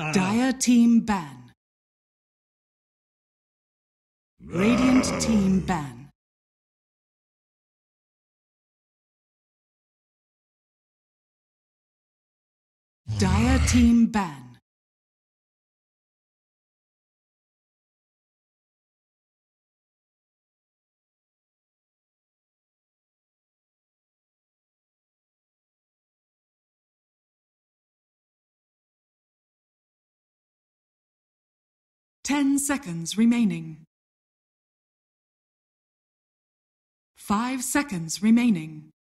Dire team ban. Radiant team ban. Dire team ban. Ten seconds remaining. 5 seconds remaining.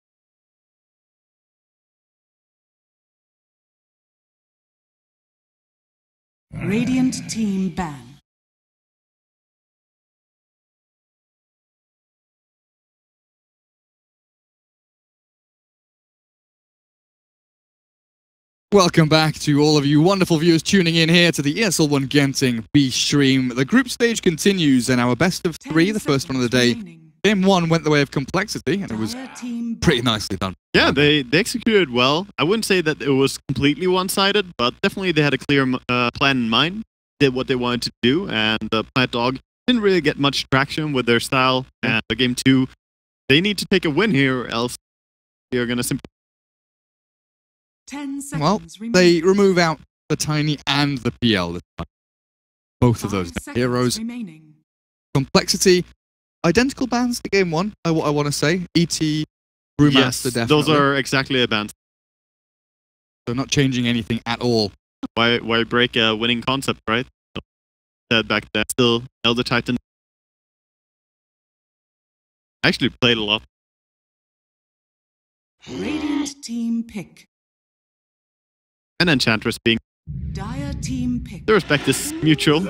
Radiant team ban. Welcome back to all of you wonderful viewers tuning in here to the ESL One Genting B stream. The group stage continues and our best of 3, the first one of the day. Remaining. Game 1 went the way of complexity and it was Dire team ban. pretty nicely done. Yeah, they executed well. I wouldn't say that it was completely one-sided, but definitely they had a clear plan in mind, did what they wanted to do, and Plant Dog didn't really get much traction with their style. And the game 2, they need to take a win here, else they're going to simply... 10 seconds Well, remaining. they remove out the Tiny and the PL this time. Both of those 5 seconds heroes. remaining. Complexity, identical bans to game 1, I want to say. ET, Brewmaster Yes, definitely. those are exactly a band. So not changing anything at all. Why break a winning concept, right? Said back then, still Elder Titan. I actually played a lot. Radiant team pick. And Enchantress being... Dire team pick. The respect is mutual.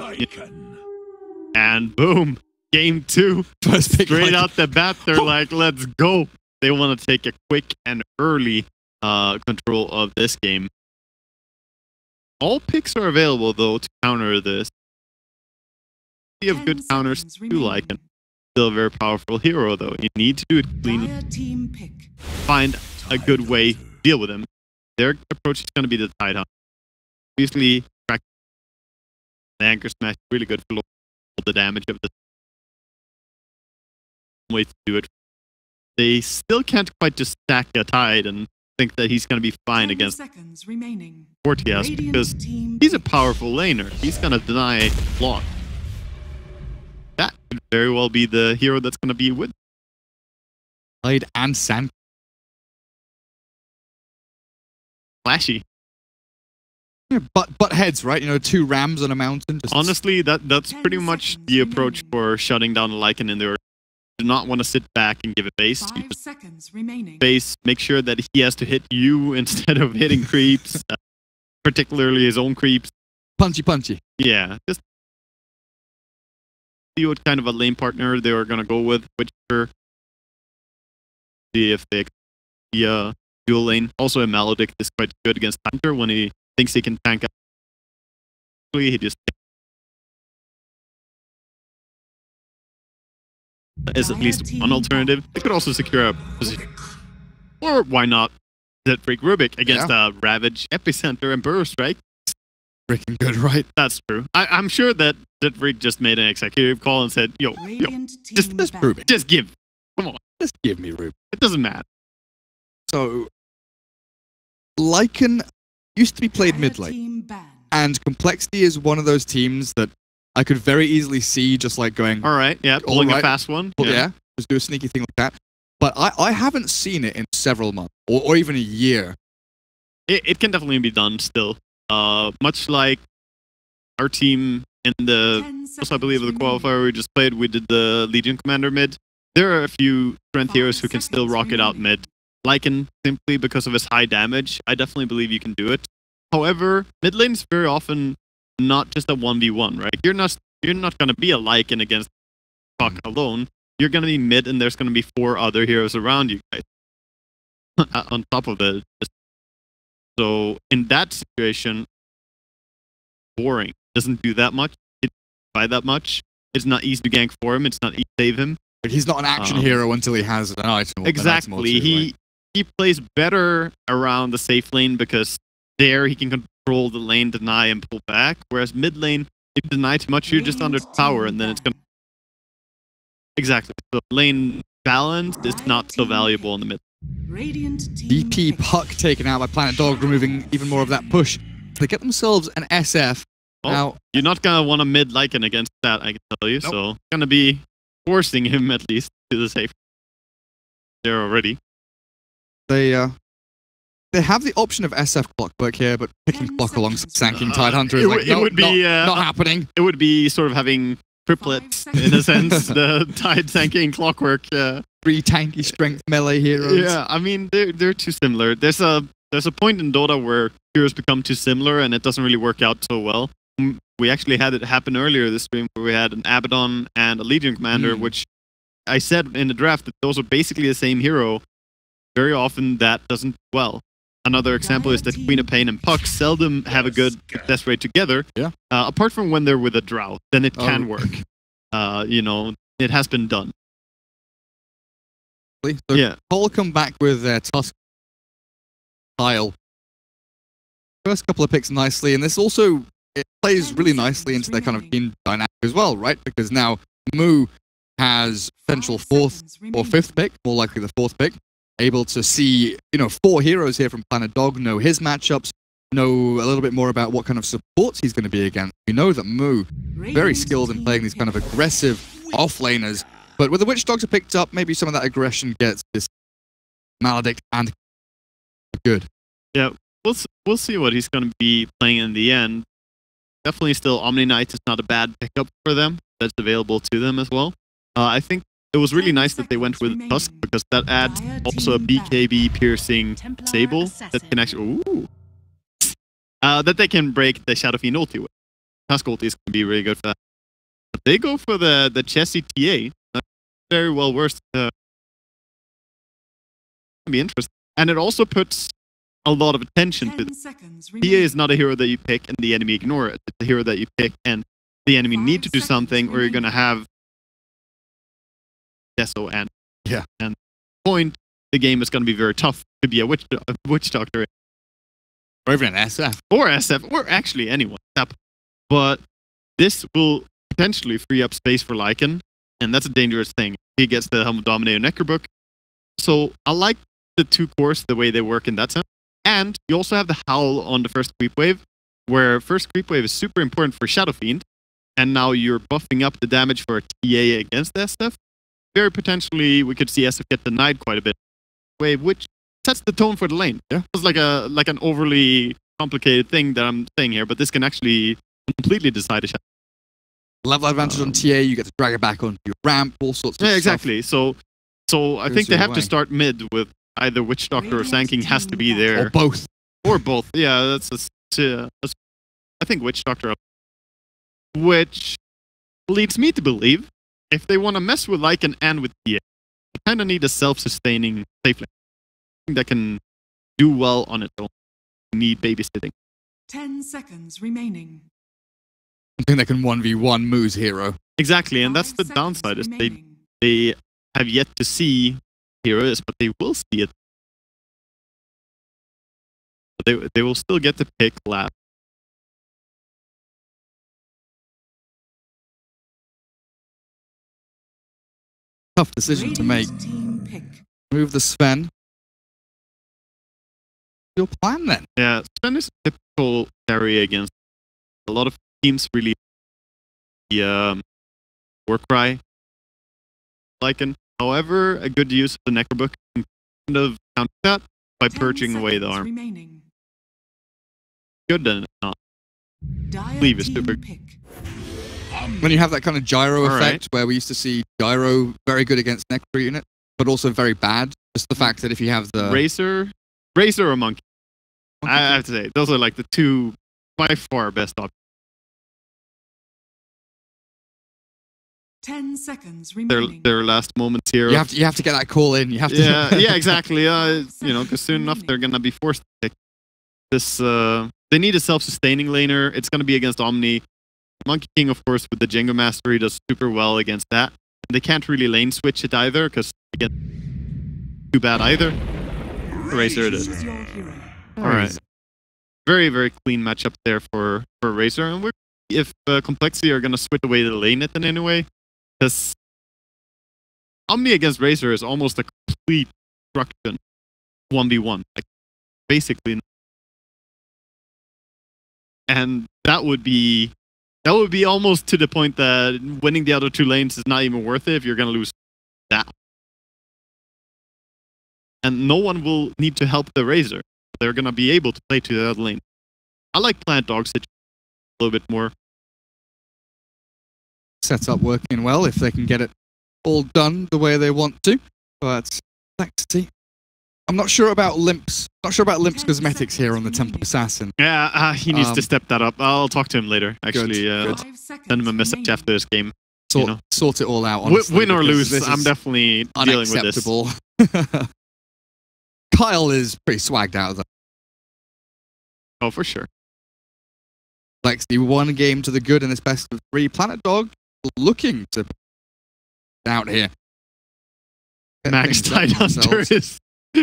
And boom! Game 2. First pick Straight like- out the bat, they're like, let's go. They want to take a quick and early control of this game. All picks are available, though, to counter this. You have 10 good counters seconds to like, remaining. and still a very powerful hero, though. You need to do it cleanly. Dire team pick. Find a good way to deal with him. Their approach is going to be the tide hunt. Obviously, the anchor smash really good for all the damage of the way to do it. They still can't quite just stack a tide and think that he's going to be fine 10 against seconds remaining. Fortias Radiant because team he's a pick. powerful laner. He's going to deny block. That could very well be the hero that's going to be with. Blade and Sand. Flashy. Yeah, but heads, right? You know, 2 rams on a mountain. Just Honestly, that's 10 pretty much seconds the approach remaining. for shutting down the Lycan in there. Do not want to sit back and give it base. You 5 just seconds remaining. base, make sure that he has to hit you instead of hitting creeps, particularly his own creeps. punchy. Yeah, just see what kind of a lane partner they are going to go with. Whicher. See if they dual lane. Also, a Maledict is quite good against Hunter when he thinks he can tank out. He just is at least one alternative. They could also secure a position. Or why not Zed Freak Rubik against Ravage, Epicenter, and Burrow Strike? Freaking good, right? That's true. I'm sure that Zed Freak just made an executive call and said, yo, Radiant just team ban. prove it. just give. Come on. Just give me Rube. It doesn't matter. So, Lycan used to be played Dire mid lane, team ban. and Complexity is one of those teams that I could very easily see just like going, All right, yeah, pulling right. a fast one. well, yeah, just do a sneaky thing like that. But I haven't seen it in several months, or even a year. It can definitely be done still. Much like our team in the 10 I believe the seconds qualifier we just played, we did the Legion Commander mid. There are a few strength 5 heroes who can still seconds rock it out remaining. mid. Lycan, simply because of his high damage, I definitely believe you can do it. However, mid lane is very often not just a 1v1, right? You're not going to be a Lycan against Puck alone. You're going to be mid, and there's going to be 4 other heroes around you guys. On top of it. So, in that situation, boring. Doesn't do that much. It by that much. It's not easy to gank for him. It's not easy to save him. Like, he's not an action hero until he has an item. An item or Exactly. two, right? He plays better around the safe lane because there he can control the lane, deny, and pull back. Whereas mid lane, if you deny too much, you're just under power, and then it's gonna exactly. So lane balance is not so valuable in the mid. Radiant team DP pick. Puck taken out by Planet Dog, removing even more of that push. They get themselves an SF. Well, Now, you're not gonna want to mid Lycan against that, I can tell you. Nope. So gonna be forcing him at least to the safe there already. they have the option of SF Clockwork here, but picking 10 Clock alongside seconds. Sanking Tidehunter is It like, would- it no, would be, not happening. It would be sort of having triplets in a sense. The Tide, Sanking, Clockwork. 3 tanky strength melee heroes. Yeah, I mean they're too similar. There's a point in Dota where heroes become too similar and it doesn't really work out so well. We actually had it happen earlier this stream where we had an Abaddon and a Legion Commander, which I said in the draft that those are basically the same hero. Very often that doesn't do well. Another example is that Queen of Pain and Puck seldom have a good success rate together. Yeah. Apart from when they're with a drought, then it can Oh. work. You know, it has been done. So Yeah. coL come back with their Tusk style. First couple of picks nicely, and this also it plays really nicely into their kind of team dynamic as well, right? Because now Moo has potential 4th or 5th pick, more likely the 4th pick, able to see 4 heroes here from Planet Dog, know his matchups, know a little bit more about what kind of supports he's going to be against. We know that Moo very skilled in playing these kind of aggressive offlaners, but with the Witch Dogs are picked up, maybe some of that aggression gets this Maledict and good. Yeah, we'll see what he's going to be playing in the end. Definitely still Omni Knight is not a bad pickup for them. That's available to them as well. I think it was really nice that they went with Tusk because that adds also a BKB piercing Sable that can actually that they can break the Shadow Fiend ulti with. Tusk ulti is going to be really good for that. But they go for the Chessie TA. That's very well versed. Be interesting, and it also puts a lot of attention to this. TA is not a hero that you pick and the enemy ignore it. It's a hero that you pick and the enemy need to do something, or you're going to have Yeso and point. The game is going to be very tough to be a witch doctor, Or even an SF. or SF, or actually anyone. But this will potentially free up space for Lycan, and that's a dangerous thing. He gets the Helm of Dominator Necrobook. So I like the 2 cores, the way they work in that sense. And you also have the Howl on the first creep wave, where first creep wave is super important for Shadow Fiend, and now you're buffing up the damage for a TA against SF. Very potentially, we could see SF get denied quite a bit. Wave, which sets the tone for the lane. Yeah. It's like an overly complicated thing that I'm saying here, but this can actually completely decide a Shadow. Level advantage on TA, you get to drag it back onto your ramp, all sorts of Yeah, stuff. exactly. So I think they have to start mid with either Witch Doctor or Sanking has to be there. Or both. Or both. Yeah, that's I think Witch Doctor. Which leads me to believe if they want to mess with Lycan and with TA, they kind of need a self-sustaining safe lane that can do well on its own. Need babysitting. 10 seconds remaining. Something that can 1v1 Moo's hero. Exactly, and that's the 5 downside is seconds they remaining. they have yet to see hero is, but they will see it. They will still get to pick last. Tough decision to make. Radiant team pick. Mm. Move the Sven. Your plan then? Yeah, Sven is a typical carry against a lot of teams. Really, the Warcry Lycan. However, a good use of the Necrobook can kind of counter that by 10 purging away the seconds arm. remaining. Good, then it's not. Dire Leave is team super. pick. When you have that kind of gyro All right. effect, where we used to see gyro very good against Necro unit, but also very bad. Just the fact that if you have the Razor or Monkey. I have to say, those are like the 2 by far best options. 10 seconds remaining. Their last moments here. you have to get that call in. You have to. Yeah, exactly. Because soon enough they're gonna be forced to pick this. They need a self-sustaining laner. It's gonna be against Omni. Monkey King, of course, with the Django Mastery, does super well against that. They can't really lane switch it either because they get too bad either. Razor it is. Choose your hero. All right. very, very clean matchup there for Razor. And if Complexity are going to switch away the lane it in any way, because Omni against Razor is almost a complete destruction 1v1. Like, basically. And that would be almost to the point that winning the other 2 lanes is not even worth it if you're going to lose that. And no one will need to help the Razor. They're going to be able to play to the other lane. I like Plant Dog's situation a little bit more. Sets up working well if they can get it all done the way they want to. But Complexity. I'm not sure about Limp's. Not sure about Limp's cosmetics here on the Temple Assassin. Yeah, he needs to step that up. I'll talk to him later. Actually, good. Send him a message after this game. Sort it all out. Honestly, win or lose, I'm definitely dealing with this. Unacceptable. coL is pretty swagged out though. Oh, for sure. Complexity 1 game to the good in this best of 3. Planet Dog looking to out here. Max Tidehunter is...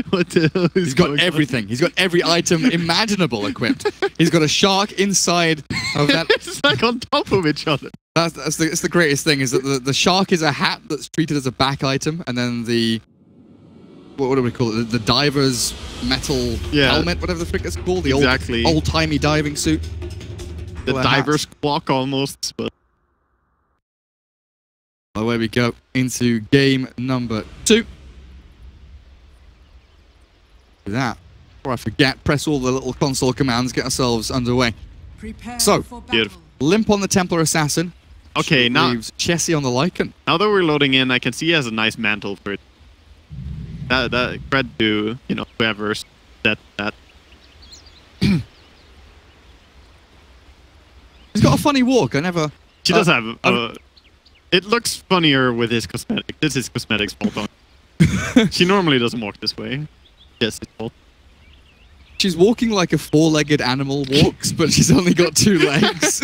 What the hell is He's got everything. He's got every item imaginable equipped. He's got a shark inside of that. It's like on top of each other. That's the greatest thing is that the shark is a hat that's treated as a back item, and then the what do we call it? The diver's metal helmet, whatever the frick it's called, the old timey diving suit. The diver's clock almost. But away we go into game number 2. That, before I forget, press all the little console commands, get ourselves underway. So, beautiful. Limp on the Templar Assassin. Okay, now leaves Chessie on the Lycan. Now that we're loading in, I can see he has a nice mantle for it. That cred to whoever's that. He's got a funny walk. She does have. It looks funnier with his cosmetic. This is cosmetics fault on. She normally doesn't walk this way. Yes, it's fault. She's walking like a 4-legged animal walks, but she's only got 2 legs.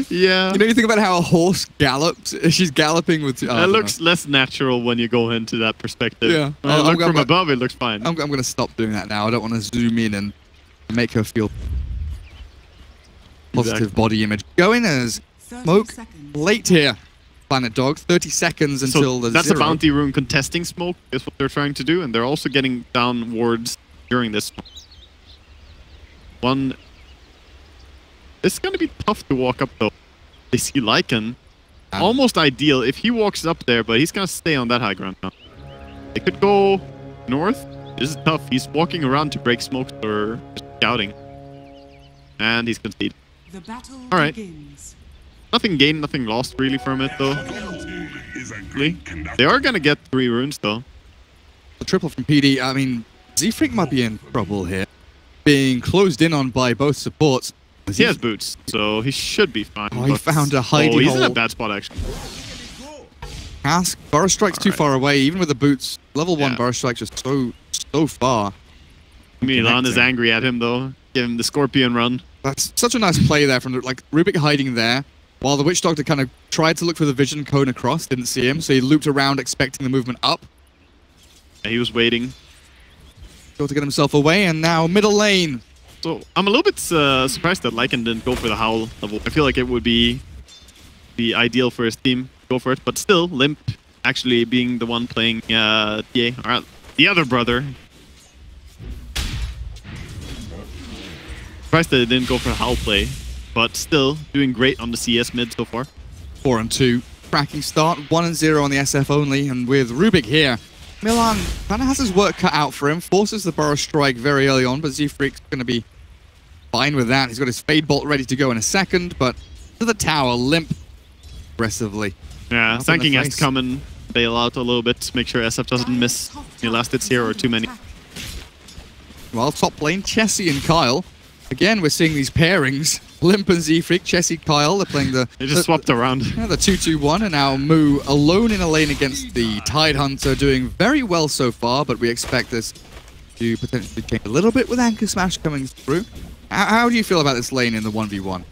Yeah. You think about how a horse gallops? She's galloping with... It looks less natural when you go into that perspective. Yeah. Look from above, it looks fine. I'm going to stop doing that now. I don't want to zoom in and make her feel positive body image. Going as Smoke late here. Planet Dog, 30 seconds until the that's 0. a bounty rune contesting Smoke is what they're trying to do, and they're also getting down wards during this one. It's going to be tough to walk up though. They see Lycan. Almost ideal if he walks up there, but he's going to stay on that high ground now. They could go north. This is tough. He's walking around to break Smokes or scouting. And he's conceded. The battle Alright. begins. Nothing gained, nothing lost really from it though. They are going to get 3 runes though. The triple from PD, I mean, Z-Freak might be in trouble here. Being closed in on by both supports. He has boots, so he should be fine. Oh, he found a hiding hole. He's in a bad spot actually. Ask, Burrow Strike's too far away, even with the boots. Level 1 Burrow Strike's just so far. Milan is angry at him though. Give him the Scorpion run. That's such a nice play there from Rubik hiding there. While the Witch Doctor kind of tried to look for the vision cone across, didn't see him, so he looped around expecting the movement up. Yeah, he was waiting. Got to get himself away, and now middle lane. So I'm a little bit surprised that Lycan didn't go for the Howl level. I feel like it would be ideal for his team to go for it, but still, Limp actually being the one playing TA. Alright, the other brother. Surprised that they didn't go for the Howl play. But still, doing great on the CS mid so far. 4 and 2. Cracking start. 1 and 0 on the SF only. And with Rubik here, Milan kind of has his work cut out for him. Forces the Burrow Strike very early on, but Z-Freak's going to be fine with that. He's got his Fade Bolt ready to go in a second, but to the tower, Limp aggressively. Yeah, Sanking has to come and bail out a little bit, make sure SF doesn't miss any last hits here or too many. Well, top lane, Chessie and coL. Again, we're seeing these pairings. Limp and Z-Freak, Chessie, coL. They're playing the... They just swapped around. Yeah, the 2-2-1, and now Moo alone in a lane against the Tidehunter, doing very well so far, but we expect this to potentially change a little bit with Anchor Smash coming through. How do you feel about this lane in the 1v1?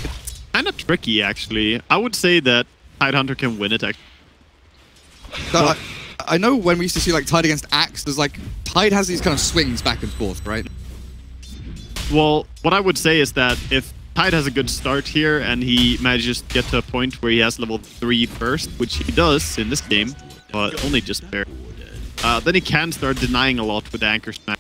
It's kind of tricky, actually. I would say that Tidehunter can win it, actually. So I know when we used to see like Tide against Axe, there's like Tide has these kind of swings back and forth, right? Well, what I would say is that if Tide has a good start here and he manages to get to a point where he has level 3 first, which he does in this game, but only just there, then he can start denying a lot with the Anchor Smack.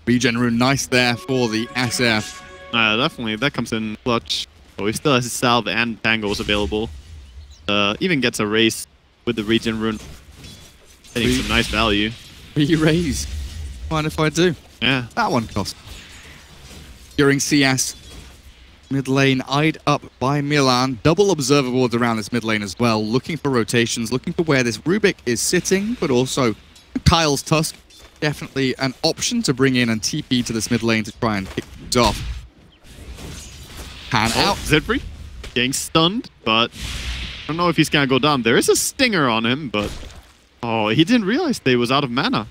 Regen rune, nice there for the SF. Definitely, that comes in clutch. So he still has his salve and tangles available. Even gets a race with the regen rune. Getting some nice value. Re-raise. Mind if I do? Yeah. That one cost. During CS, mid lane eyed up by Milan. Double observer wards around this mid lane as well. Looking for rotations, looking for where this Rubik is sitting, but also coL's Tusk. Definitely an option to bring in and TP to this mid lane to try and kick things off. Pan out. Zedfree getting stunned, but I don't know if he's gonna go down. There is a stinger on him, but oh, he didn't realize they was out of mana.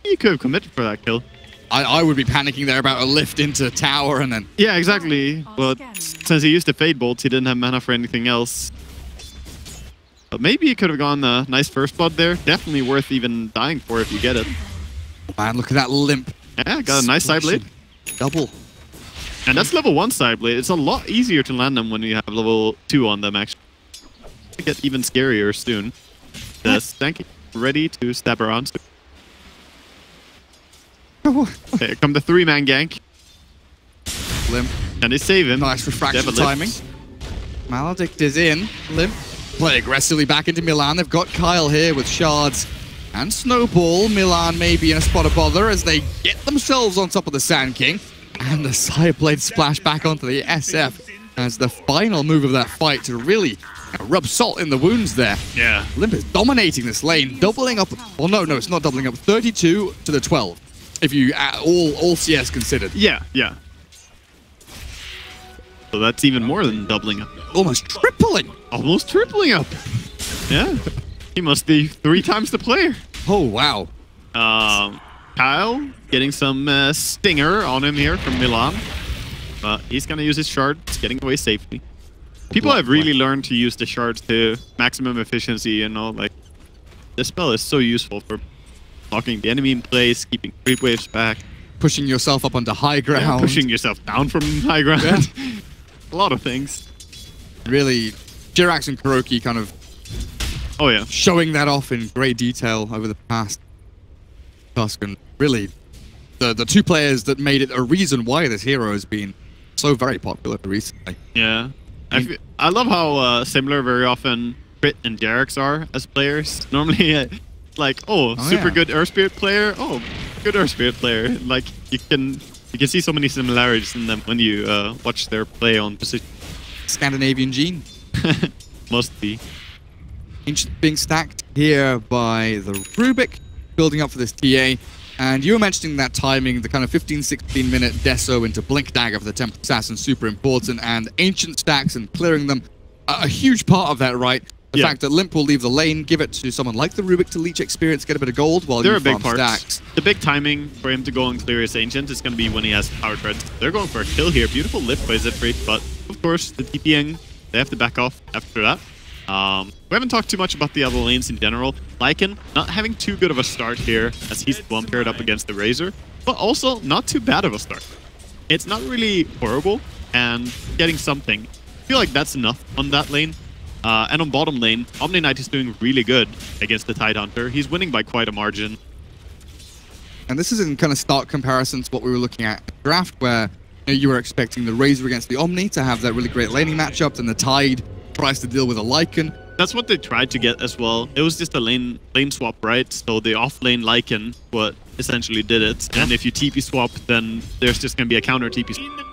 He could have committed for that kill. I would be panicking there about a lift into tower and then... Yeah, exactly. But since he used the Fade Bolt, he didn't have mana for anything else. But maybe he could have gone a nice first blood there. Definitely worth even dying for if you get it. Man, look at that limp. Yeah, got a nice side blade. Double. And that's level 1 side blade. It's a lot easier to land them when you have level 2 on them, actually. It get even scarier soon. The Stanky ready to stab around. Here come the 3-man gank. Limp. And they save him. Nice refraction They have a timing. Maledict is in. Limp. Play aggressively back into Milan. They've got coL here with shards and Snowball. Milan may be in a spot of bother as they get themselves on top of the Sand King. And the side blade splash back onto the SF as the final move of that fight to really rub salt in the wounds there. Yeah. Limp is dominating this lane, doubling up. Well, no, it's not doubling up. 32 to the 12. If you all CS considered. Yeah. So that's even more than doubling up. Almost tripling. Almost tripling up. Yeah. He must be 3 times the player. Oh, wow. coL getting some stinger on him here from Milan. But he's going to use his shards, getting away safely. People have really learned to use the shards to maximum efficiency, you know, like this spell is so useful for blocking the enemy in place, keeping creep waves back. Pushing yourself up onto high ground. Yeah, pushing yourself down from high ground. Yeah. A lot of things. Really, Jirax and Kuroki kind of showing that off in great detail over the past task. And really, the 2 players that made it a reason why this hero has been so very popular recently. Yeah. I love how similar very often Crit and Jirax are as players. Normally, like, super good Earth Spirit player. Oh, good Earth Spirit player. Like, you can see so many similarities in them when you watch their play on position. Scandinavian gene. Must be. Ancient being stacked here by the Rubik, building up for this TA. And you were mentioning that timing, the kind of 15-16 minute deso into Blink Dagger for the Temple Assassin, super important. And Ancient stacks and clearing them, a huge part of that, right? The fact that Limp will leave the lane, give it to someone like the Rubik to leech experience, get a bit of gold while you farm stacks. The big timing for him to go and clear his Ancient is going to be when he has Power Treads. They're going for a kill here. Beautiful lift by Zedfree, but of course, the TPing, they have to back off after that. We haven't talked too much about the other lanes in general. Lycan not having too good of a start here as he's one paired up against the Razor, but also not too bad of a start. It's not really horrible and getting something. I feel like that's enough on that lane. And on bottom lane, Omni Knight is doing really good against the Tide Hunter. He's winning by quite a margin. And this is in kind of stark comparison to what we were looking at draft, where you were expecting the Razor against the Omni to have that really great laning matchup, and the Tide tries to deal with a Lycan. That's what they tried to get as well. It was just a lane swap, right? So the off-lane Lycan, what essentially did it. And if you TP swap, then there's just going to be a counter TP swap.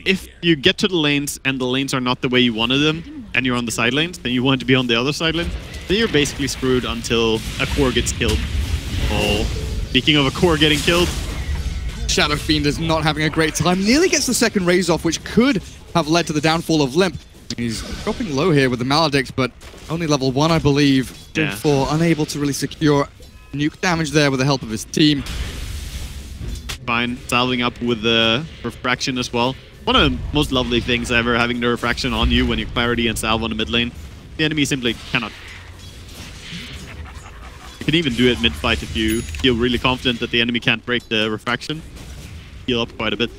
If you get to the lanes and the lanes are not the way you wanted them, and you're on the side lanes, then you want to be on the other side lane, then you're basically screwed until a core gets killed. Oh, speaking of a core getting killed, Shadow Fiend is not having a great time. Nearly gets the second raise off, which could have led to the downfall of Limp. He's dropping low here with the Maledict, but only level 1, I believe. Yeah. For unable to really secure nuke damage there with the help of his team. Fine, salving up with the refraction as well. One of the most lovely things ever, having the refraction on you when you clarity and salve on the mid lane. The enemy simply cannot. can even do it mid-fight if you feel really confident that the enemy can't break the refraction. Heal up quite a bit.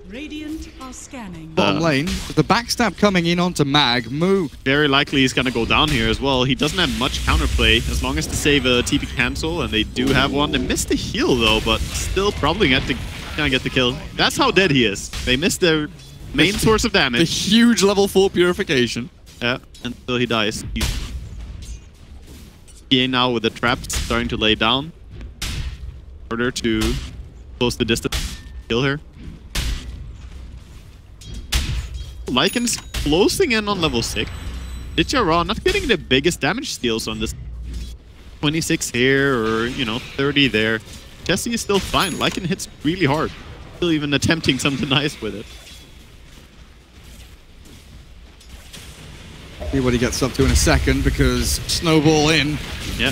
Radiant are scanning. Bottom lane, with the backstab coming in onto Mag, Moo. Very likely he's going to go down here as well. He doesn't have much counterplay as long as to save a TP cancel, and they do have one. They missed the heal though, but still probably gonna get the kill. That's how dead he is. They missed their main source of The damage. huge level 4 purification. Yeah, until he dies. He's now with the traps starting to lay down in order to close the distance, kill her. Lycan's closing in on level 6. Ditchara not getting the biggest damage steals on this. 26 here or, you know, 30 there. Jesse is still fine. Lycan hits really hard. Still even attempting something nice with it. See what he gets up to in a second, because snowball in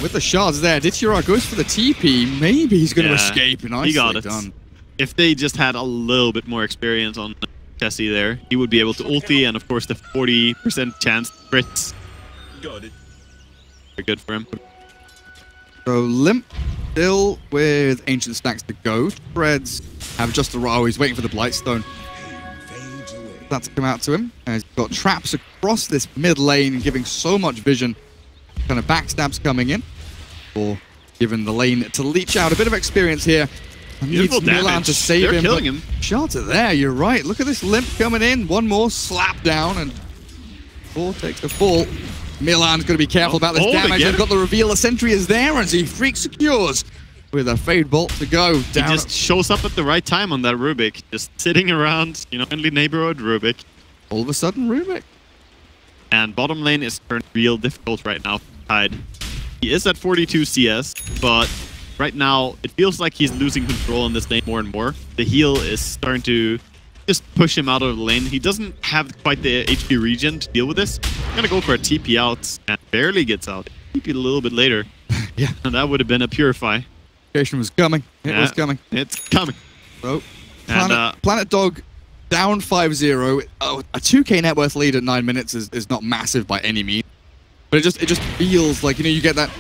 with the shards there. Ditchara goes for the TP. Maybe he's going to escape. Nicely he got it. done. If they just had a little bit more experience on Jesse there, he would be able to ulti, and of course the 40% chance crits. Got it. Very good for him. So Limp still with Ancient Stacks to go. Spreads have just the... Oh, he's waiting for the Blightstone. That's come out to him. He's got traps across this mid lane, giving so much vision. Kind of backstabs coming in, or giving the lane to leech out. A bit of experience here. Beautiful Needs Milan damage. to save They're him. killing him. Shards are there, you're right. Look at this Limp coming in. One more slap down, and 4 takes the fall. Milan's going to be careful about this damage. They've got the reveal. The sentry is there, and he freak secures with a Fade Bolt to go. He just shows up at the right time on that Rubik. Just sitting around, you know, friendly neighborhood Rubik. All of a sudden, Rubik. And bottom lane is turned real difficult right now for Tide. He is at 42 CS, but right now it feels like he's losing control in this lane more and more. The heal is starting to just push him out of the lane. He doesn't have quite the HP regen to deal with this. He's gonna go for a TP out and barely gets out. TP a little bit later. Yeah. And that would have been a Purify. Was coming. It was coming. It's coming. So, And, Planet Dog down 5-0. Oh, a 2k net worth lead at 9 minutes is not massive by any means. But it just feels like, you know, you get that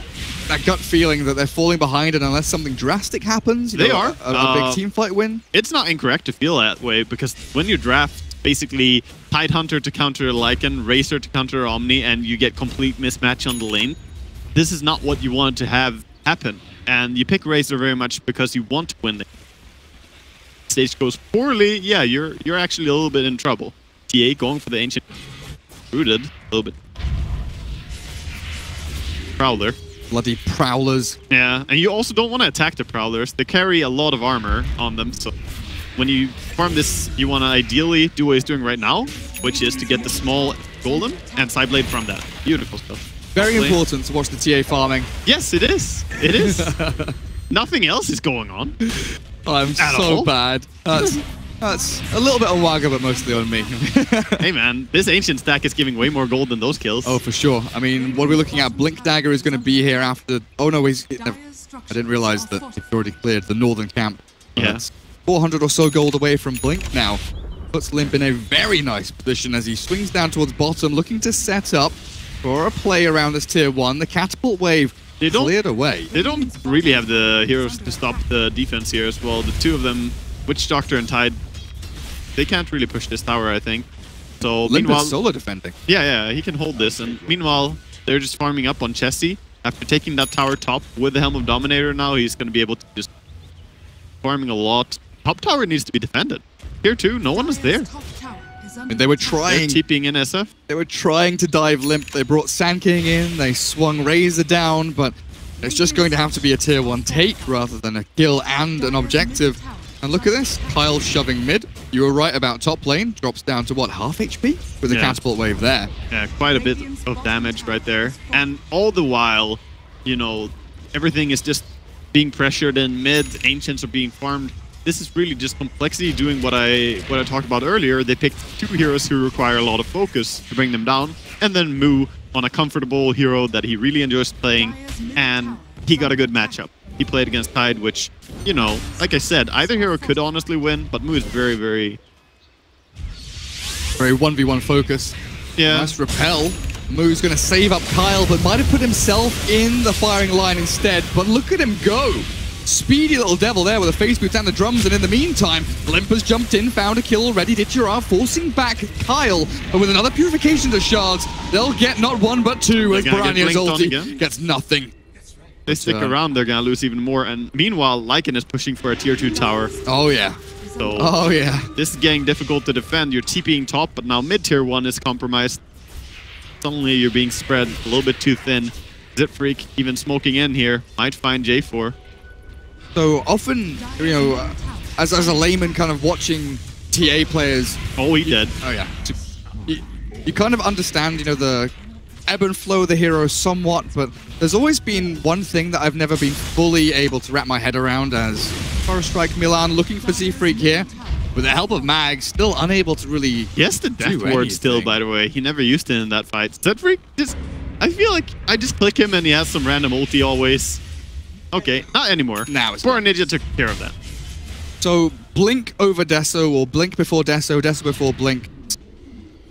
gut feeling that they're falling behind, and unless something drastic happens, they are. A big team fight win. It's not incorrect to feel that way, because when you draft basically Tidehunter to counter Lycan, Racer to counter Omni, and you get complete mismatch on the lane, this is not what you want to have happen. And you pick Racer very much because you want to win the stage goes poorly, yeah, you're actually a little bit in trouble. TA going for the Ancient Rooted, a little bit. Prowler. Bloody Prowlers. Yeah, and you also don't want to attack the Prowlers. They carry a lot of armor on them, so when you farm this, you want to ideally do what he's doing right now, which is to get the small golem and Sideblade from that. Beautiful stuff. Very important to watch the TA farming. Yes, it is. It is. Nothing else is going on. I'm so bad. That's a little bit of Wagga, but mostly on me. Hey man, this Ancient stack is giving way more gold than those kills. Oh, for sure. I mean, what are we looking at? Blink Dagger is going to be here after... Oh no, I didn't realize that it's already cleared the northern camp. Yeah. It's 400 or so gold away from Blink now. Puts Limp in a very nice position as he swings down towards bottom, looking to set up for a play around this tier 1. The catapult wave cleared away. They don't really have the heroes to stop the defense here as well. The two of them, Witch Doctor and Tide, they can't really push this tower, I think. So Limp meanwhile, is solo defending. Yeah, he can hold this. And meanwhile, they're just farming up on Chessie. After taking that tower top with the Helm of Dominator now, he's going to be able to just farming a lot. Top tower needs to be defended. Here too, no one is there. I mean, they were trying... They're TPing in SF. They were trying to dive Limp. They brought Sand King in. They swung Razor down, but it's just going to have to be a tier 1 take rather than a kill and an objective. And look at this. Kyle shoving mid. You were right about top lane. Drops down to, what, half HP? With the catapult wave there. Yeah, quite a bit of damage right there. And all the while, you know, everything is just being pressured in mid. Ancients are being farmed. This is really just complexity doing what I talked about earlier. They picked two heroes who require a lot of focus to bring them down, and then Moo on a comfortable hero that he really enjoys playing, and he got a good matchup. He played against Tide, which, you know, like I said, either hero could honestly win, but Moo is very, very 1v1 focus. Yeah. Nice repel. Moo's going to save up coL, but might have put himself in the firing line instead. But look at him go. Speedy little devil there with the face boots and the drums. And in the meantime, Limp has jumped in, found a kill already. Ditchera forcing back coL. And with another purification to shards, they'll get not one but two as Piranha's ulti gets nothing. They stick around, they're going to lose even more. And meanwhile, Lycan is pushing for a tier 2 tower. Oh, yeah. So this is getting difficult to defend. You're TPing top, but now mid-tier 1 is compromised. Suddenly you're being spread a little bit too thin. Zipfreak even smoking in here. Might find J4. So often, you know, as a layman kind of watching TA players... Oh, he did. Oh, yeah. You kind of understand, you know, the ebb and flow of the hero somewhat, but there's always been one thing that I've never been fully able to wrap my head around as Forest Strike Milan looking for Z-Freak here. With the help of Mag, still unable to really He has the death ward still, by the way. He never used it in that fight. Zedfreak, I feel like I just click him and he has some random ulti always. Okay, not anymore. Now it's Poor Ninja took care of that. So Blink over Deso, or Blink before Deso, Deso before Blink.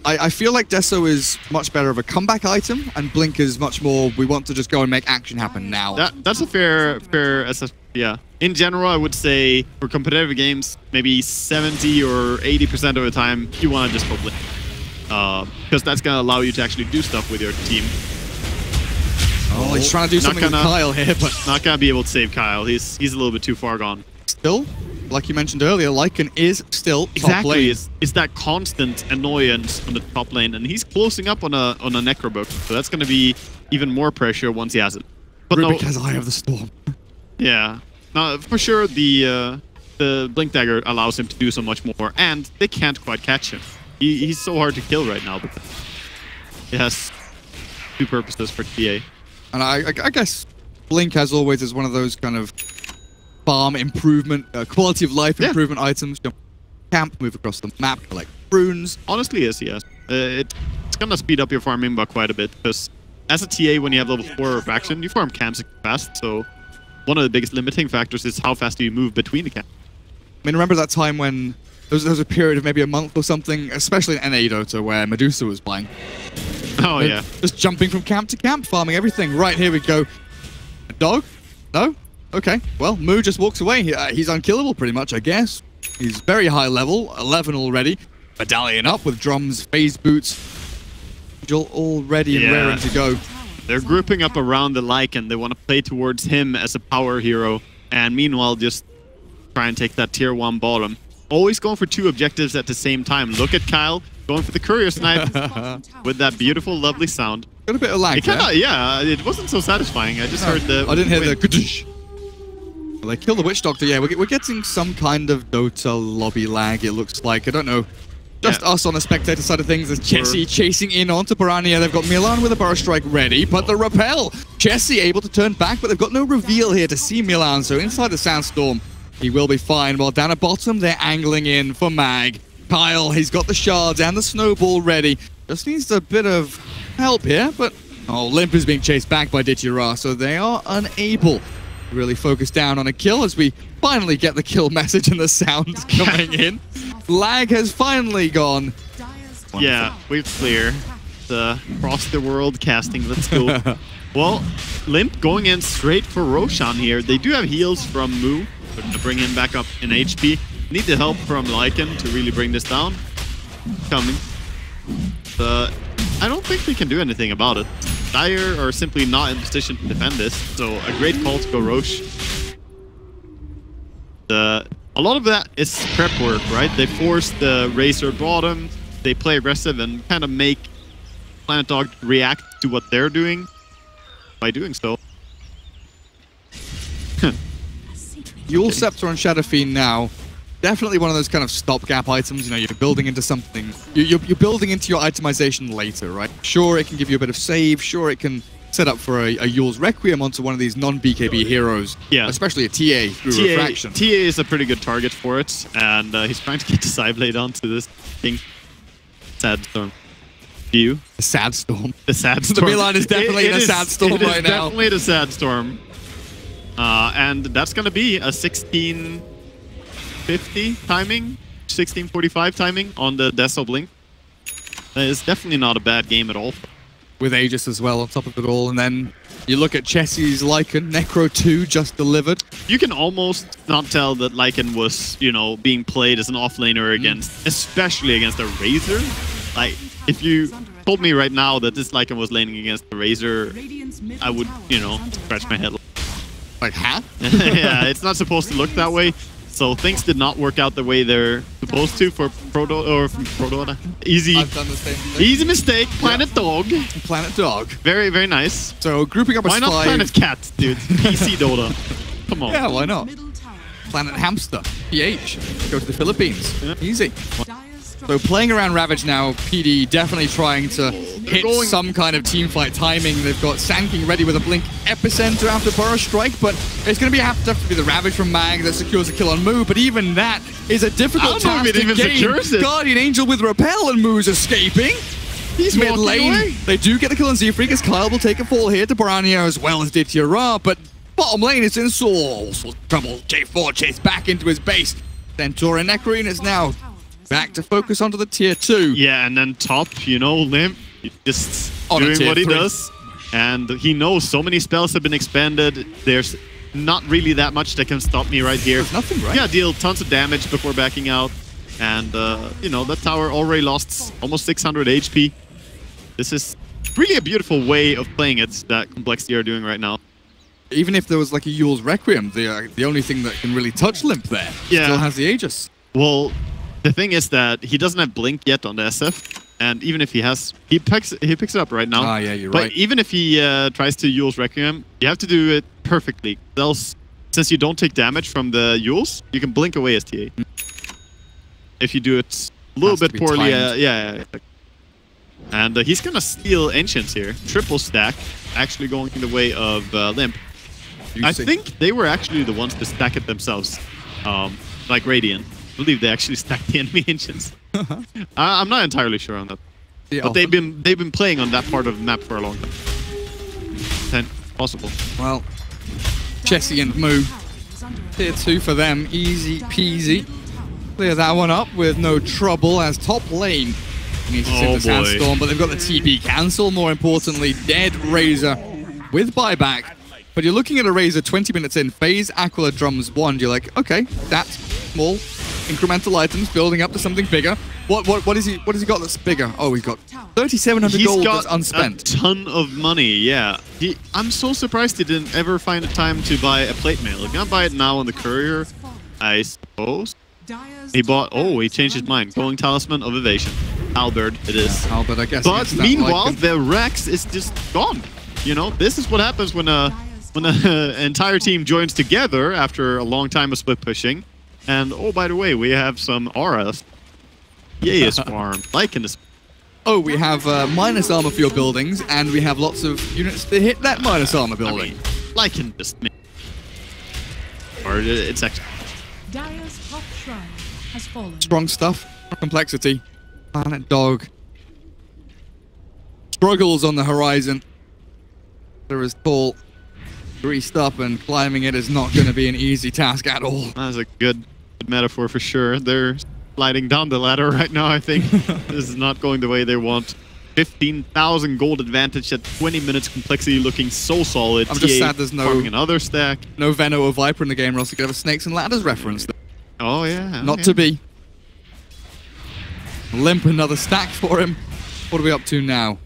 I feel like Deso is much better of a comeback item, and Blink is much more, we want to just go and make action happen now. That's a fair assessment, yeah. In general, I would say for competitive games, maybe 70 or 80% of the time, you want to just go Blink. Because that's going to allow you to actually do stuff with your team. Oh, he's trying to do something with coL here, but... Not going to be able to save coL. He's a little bit too far gone. Still, like you mentioned earlier, Lycan is still top lane. It's that constant annoyance on the top lane, and he's closing up on a Necrobook, so that's going to be even more pressure once he has it. But Rubik has Eye of the Storm. Yeah, for sure the Blink Dagger allows him to do so much more, and they can't quite catch him. He's so hard to kill right now, but it has two purposes for TA. And I guess Blink, as always, is one of those kind of farm improvement, quality of life improvement items. Jump camp, move across the map, collect runes. Honestly, yes. It's going to speed up your farming by quite a bit, because as a TA, when you have level 4 of action, you farm camps fast, so one of the biggest limiting factors is how fast do you move between the camps. I mean, remember that time when there was a period of maybe a month or something, especially in NA Dota, where Medusa was playing. Oh, yeah. Just jumping from camp to camp, farming everything. Right, here we go. A dog? No? Okay. Well, Moo just walks away. He's unkillable, pretty much, I guess. He's very high level, 11 already. Medallion up with drums, phase boots. All ready and raring to go. They're grouping up around the Lycan. They want to play towards him as a power hero. And meanwhile, just try and take that tier 1 bottom. Always going for 2 objectives at the same time. Look at coL going for the courier snipe with that beautiful, lovely sound. Got a bit of lag there. Yeah, it wasn't so satisfying. I just heard the... I didn't hear the... Kudush. Well, they killed the Witch Doctor. Yeah, we're getting some kind of Dota lobby lag, it looks like. I don't know. Just us on the spectator side of things as Chessie chasing in onto Piranha. They've got Milan with a Burrow Strike ready, but the repel. Chessie able to turn back, but they've got no reveal here to see Milan, so inside the Sandstorm, he will be fine. While down at bottom, they're angling in for Mag. coL, he's got the shards and the snowball ready. Just needs a bit of help here, but... Oh, Limp is being chased back by Ditchera, so they are unable to really focus down on a kill as we finally get the kill message and the sound coming in. Lag has finally gone. Yeah, we've clear the across the world casting. Let's go. Well, Limp going in straight for Roshan here. They do have heals from Moo. We're going to bring him back up in HP. Need the help from Lycan to really bring this down. Coming. I don't think they can do anything about it. Dire are simply not in position to defend this, so a great call to go Roche. A lot of that is prep work, right? They force the Razor bottom, they play aggressive and kind of make Planet Dog react to what they're doing by doing so. Dual Scepter on Shadow Fiend now. Definitely one of those kind of stopgap items. You know, you're building into something. You're building into your itemization later, right? Sure, it can give you a bit of save. Sure, it can set up for a Yule's Requiem onto one of these non-BKB heroes. Yeah. Especially a TA through Refraction. TA is a pretty good target for it. And he's trying to get the Psyblade onto this thing. Sad storm. You? The sad storm. The sad storm. The Milan is definitely in a sad storm right now. It is definitely the sad storm. And that's going to be a 1650 timing, 1645 timing on the Deso Blink. It's definitely not a bad game at all. with Aegis as well on top of it all. And then you look at Chessie's Lycan, Necro 2 just delivered. You can almost not tell that Lycan was, you know, being played as an offlaner against, especially against a Razor. Like, if you told me right now that this Lycan was laning against the Razor, I would, you know, scratch my head. Like, huh? Yeah, it's not supposed to look that way. So things did not work out the way they're supposed to for Proto. Easy. I've done the same thing. Easy mistake. Planet Dog. Planet Dog. Very, very nice. So grouping up as why not 5. Planet Cat, dude? PC Dota. Come on. Yeah, why not? Planet Hamster. PH. Go to the Philippines. Yeah. Easy. So playing around Ravage now, PD definitely trying to hit some kind of team fight timing. They've got Sand King ready with a Blink Epicenter after Burrow Strike, but it's going to have to be the Ravage from Mag that secures a kill on Moo, but even that is a difficult task if it even to gain. secures it. Guardian Angel with Repel and Moo's escaping. He's mid walking lane. away. They do get the kill on Z-Freak as kyle will take a fall here to Barania as well as Ditya Ra, but bottom lane is in Soul's trouble. J4 chase back into his base. Centaur and Necrarine is now back to focus onto the tier 2. Yeah, and then top, you know, Limp, just On doing what he 3. does. And he knows so many spells have been expanded. There's not really that much that can stop me right here. There's nothing, right? Yeah, deal tons of damage before backing out. And, you know, that tower already lost almost 600 HP. This is really a beautiful way of playing it that Complexity are doing right now. Even if there was like a Yule's Requiem, the only thing that can really touch Limp there still has the Aegis. Well, the thing is that he doesn't have Blink yet on the SF, and even if he has, he picks it up right now. Ah, yeah, you're but right. Even if he tries to Yule's Requiem, you have to do it perfectly. Else, since you don't take damage from the Yules, you can Blink away STA. If you do it a little bit poorly, yeah. And he's gonna steal Ancients here. Triple stack, actually going the way of Limp. I think they were actually the ones to stack it themselves, like Radiant. I believe they actually stacked the enemy Ancients. I'm not entirely sure on that, but they've been playing on that part of the map for a long time. Then possible. Well, Jessie and Moo, tier 2 for them, easy peasy. Clear that one up with no trouble as top lane needs to sit the Sandstorm, but they've got the TP cancel. More importantly, dead Razor with buyback. But you're looking at a Razor 20 minutes in, phase Aquila drums wand. You're like, okay, that's small. Incremental items building up to something bigger. What has he got that's bigger? Oh, he's got 3,700 gold that's unspent. A ton of money, yeah. I'm so surprised he didn't ever find a time to buy a plate mail. He can't buy it now on the courier, I suppose. He bought, he changed his mind. Going Talisman of Evasion. Halberd it is. Yeah, Halberd, I guess. But meanwhile, the Rex is just gone. You know, this is what happens when an entire team joins together after a long time of split pushing. And, oh, by the way, we have some auras. Yay, farm. Lycan is... Oh, we have minus armor for your buildings, and we have lots of units to hit that minus armor building. Lycan just... Or it's actually... Dire's top shrine has fallen. Strong stuff. Complexity. Planet Dog. Struggles on the horizon. They're as tall. Greased up, and climbing it is not going to be an easy task at all. That's a good metaphor for sure. They're sliding down the ladder right now, I think. This is not going the way they want. 15,000 gold advantage at 20 minutes. Complexity looking so solid. I'm just sad there's no another stack. No Venno or Viper in the game, or else you could have a Snakes and Ladders reference. Oh, yeah. Not to be. Limp another stack for him. What are we up to now?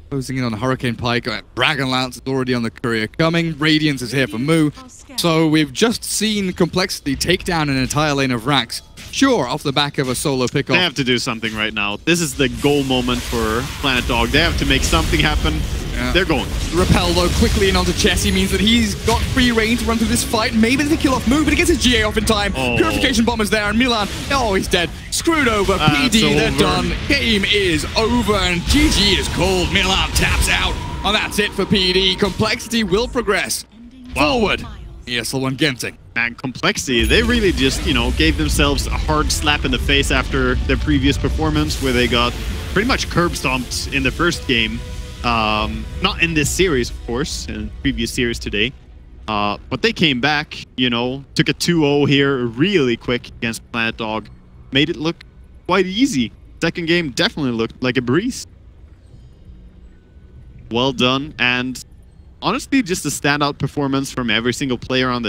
Closing in on Hurricane Pike. Dragon Lance is already on the courier coming. Radiance is here for Moo. So we've just seen Complexity take down an entire lane of Rax. Sure, off the back of a solo pickoff. They have to do something right now. This is the goal moment for Planet Dog. They have to make something happen. Yeah. They're going. Repel, though, quickly in onto Chessie means that he's got free reign to run through this fight. Maybe they kill off Moo, but he gets his GA off in time. Purification Bomber's there, and Milan, he's dead. Screwed over. PD, they're done. Game is over, and GG is called. Milan taps out, and that's it for PD. Complexity will progress forward. ESL One Genting. And Complexity, they really just, gave themselves a hard slap in the face after their previous performance, where they got pretty much curb stomped in the first game. Not in this series, of course, in the previous series today. But they came back, took a 2-0 here really quick against Planet Dog. Made it look quite easy. Second game definitely looked like a breeze. well done, and honestly, just a standout performance from every single player on the